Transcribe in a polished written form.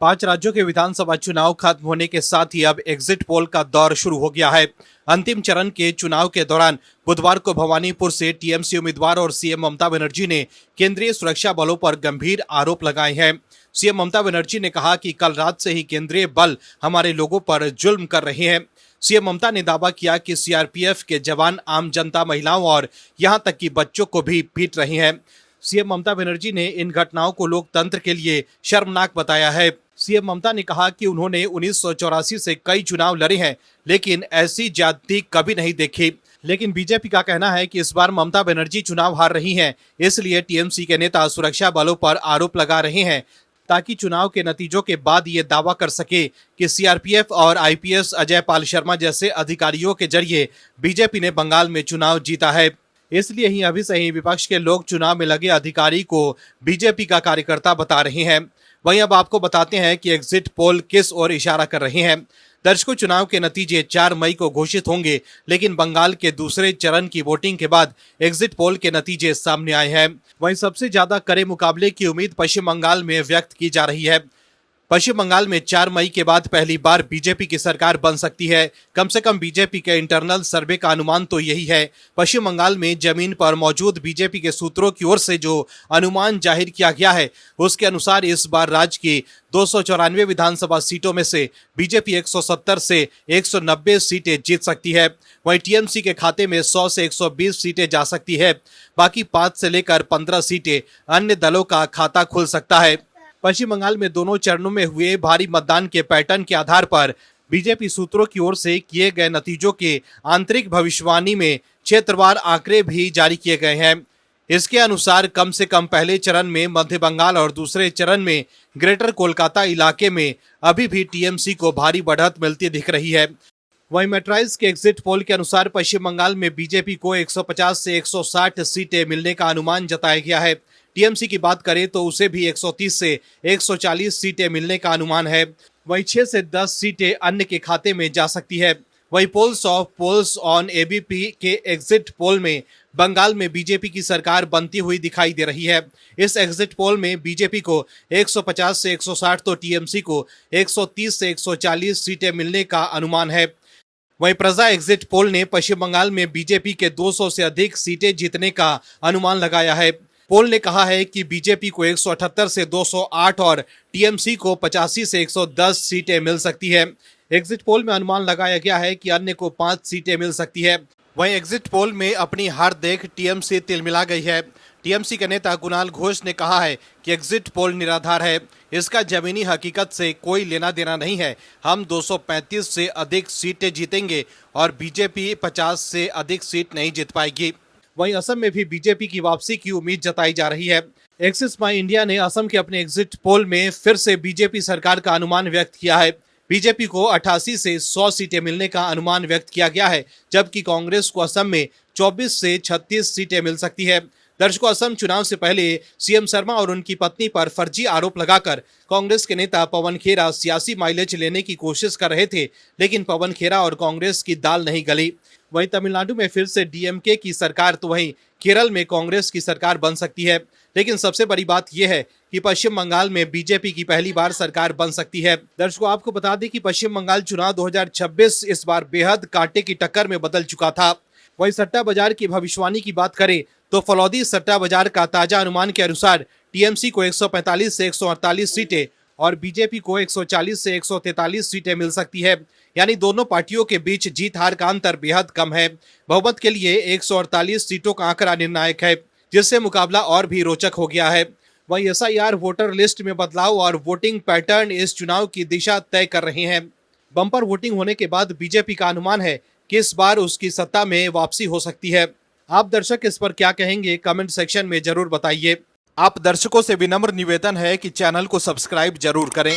5 राज्यों के विधानसभा चुनाव खत्म होने के साथ ही अब एग्जिट पोल का दौर शुरू हो गया है। अंतिम चरण के चुनाव के दौरान बुधवार को भवानीपुर से टीएमसी उम्मीदवार और सीएम ममता बनर्जी ने केंद्रीय सुरक्षा बलों पर गंभीर आरोप लगाए हैं। सीएम ममता बनर्जी ने कहा कि कल रात से ही केंद्रीय बल हमारे लोगों पर जुल्म कर रहे हैं। सीएम ममता ने दावा किया कि सीआरपीएफ के जवान आम जनता, महिलाओं और यहां तक कि बच्चों को भी पीट रहे हैं। सीएम ममता बनर्जी ने इन घटनाओं को लोकतंत्र के लिए शर्मनाक बताया है। सीएम ममता ने कहा कि उन्होंने 1984 से कई चुनाव लड़े हैं, लेकिन ऐसी ज्यादती कभी नहीं देखी। लेकिन बीजेपी का कहना है कि इस बार ममता बनर्जी चुनाव हार रही हैं, इसलिए टीएमसी के नेता सुरक्षा बलों पर आरोप लगा रहे हैं ताकि चुनाव के नतीजों के बाद ये दावा कर सके कि सीआरपीएफ और आईपीएस अजय पाल शर्मा जैसे अधिकारियों के जरिए बीजेपी ने बंगाल में चुनाव जीता है। इसलिए ही अभी से ही विपक्ष के लोग चुनाव में लगे अधिकारी को बीजेपी का कार्यकर्ता बता रहे हैं। वहीं अब आपको बताते हैं कि एग्जिट पोल किस ओर इशारा कर रहे हैं। दर्शकों, चुनाव के नतीजे 4 मई को घोषित होंगे, लेकिन बंगाल के दूसरे चरण की वोटिंग के बाद एग्जिट पोल के नतीजे सामने आए हैं। वहीं सबसे ज्यादा कड़े मुकाबले की उम्मीद पश्चिम बंगाल में व्यक्त की जा रही है। पश्चिम बंगाल में 4 मई के बाद पहली बार बीजेपी की सरकार बन सकती है। कम से कम बीजेपी के इंटरनल सर्वे का अनुमान तो यही है। पश्चिम बंगाल में जमीन पर मौजूद बीजेपी के सूत्रों की ओर से जो अनुमान जाहिर किया गया है, उसके अनुसार इस बार राज्य की 294 विधानसभा सीटों में से बीजेपी 170 से 190 सीटें जीत सकती है। वहीं टीएमसी के खाते में 100 से 120 सीटें जा सकती है। बाकी 5 से लेकर 15 सीटें अन्य दलों का खाता खुल सकता है। पश्चिम बंगाल में दोनों चरणों में हुए भारी मतदान के पैटर्न के आधार पर बीजेपी सूत्रों की ओर से किए गए नतीजों के आंतरिक भविष्यवाणी में क्षेत्रवार आंकड़े भी जारी किए गए हैं। इसके अनुसार कम से कम पहले चरण में मध्य बंगाल और दूसरे चरण में ग्रेटर कोलकाता इलाके में अभी भी टीएमसी को भारी बढ़त मिलती दिख रही है। वहीं मेट्राइज के एग्जिट पोल के अनुसार पश्चिम बंगाल में बीजेपी को 150 से 160 सीटें मिलने का अनुमान जताया गया है। टीएमसी की बात करें तो उसे भी 130 से 140 सीटें मिलने का अनुमान है। वहीं 6 से 10 सीटें अन्य के खाते में जा सकती है। वहीं पोल्स ऑन एबीपी के एग्जिट पोल में बंगाल में बीजेपी की सरकार बनती हुई दिखाई दे रही है। इस एग्जिट पोल में बीजेपी को 150 से 160 तो टीएमसी को 130 से 140 सीटें मिलने का अनुमान है। वहीं प्रजा एग्जिट पोल ने पश्चिम बंगाल में बीजेपी के 200 से अधिक सीटें जीतने का अनुमान लगाया है। पोल ने कहा है कि बीजेपी को 178 से 208 और टीएमसी को 85 से 110 सीटें मिल सकती है। एग्जिट पोल में अनुमान लगाया गया है कि अन्य को 5 सीटें मिल सकती है। वहीं एग्जिट पोल में अपनी हार देख टीएमसी तिलमिला गई है। टीएमसी के नेता कुणाल घोष ने कहा है कि एग्जिट पोल निराधार है, इसका जमीनी हकीकत से कोई लेना देना नहीं है। हम 235 से अधिक सीटें जीतेंगे और बीजेपी 50 से अधिक सीट नहीं जीत पाएगी। वहीं असम में भी बीजेपी की वापसी की उम्मीद जताई जा रही है। एक्सिस माई इंडिया ने असम के अपने एग्जिट पोल में फिर से बीजेपी सरकार का अनुमान व्यक्त किया है। बीजेपी को 88 से 100 सीटें मिलने का अनुमान व्यक्त किया गया है, जबकि कांग्रेस को असम में 24 से 36 सीटें मिल सकती है। दर्शकों, असम चुनाव से पहले सीएम शर्मा और उनकी पत्नी पर फर्जी आरोप लगाकर कांग्रेस के नेता पवन खेरा सियासी माइलेज लेने की कोशिश कर रहे थे, लेकिन पवन खेरा और कांग्रेस की दाल नहीं गली। वहीं तमिलनाडु में फिर से डीएमके की सरकार तो वहीं केरल में कांग्रेस की सरकार बन सकती है। लेकिन सबसे बड़ी बात यह है कि पश्चिम बंगाल में बीजेपी की पहली बार सरकार बन सकती है। दर्शकों, आपको बता दें कि पश्चिम बंगाल चुनाव 2026 इस बार बेहद कांटे की टक्कर में बदल चुका था। वहीं सट्टा बाजार की भविष्यवाणी की बात करें तो फलौदी सट्टा बाजार का ताजा अनुमान के अनुसार टीएमसी को 145 से 148 सीटें और बीजेपी को 140 से 143 सीटें मिल सकती है। यानी दोनों पार्टियों के बीच जीत हार का अंतर बेहद कम है। बहुमत के लिए 148 सीटों का आंकड़ा निर्णायक है, जिससे मुकाबला और भी रोचक हो गया है। वहीं एसआईआर वोटर लिस्ट में बदलाव और वोटिंग पैटर्न इस चुनाव की दिशा तय कर रहे हैं। बम्पर वोटिंग होने के बाद बीजेपी का अनुमान है कि इस बार उसकी सत्ता में वापसी हो सकती है। आप दर्शक इस पर क्या कहेंगे, कमेंट सेक्शन में जरूर बताइए। आप दर्शकों से विनम्र निवेदन है कि चैनल को सब्सक्राइब जरूर करें।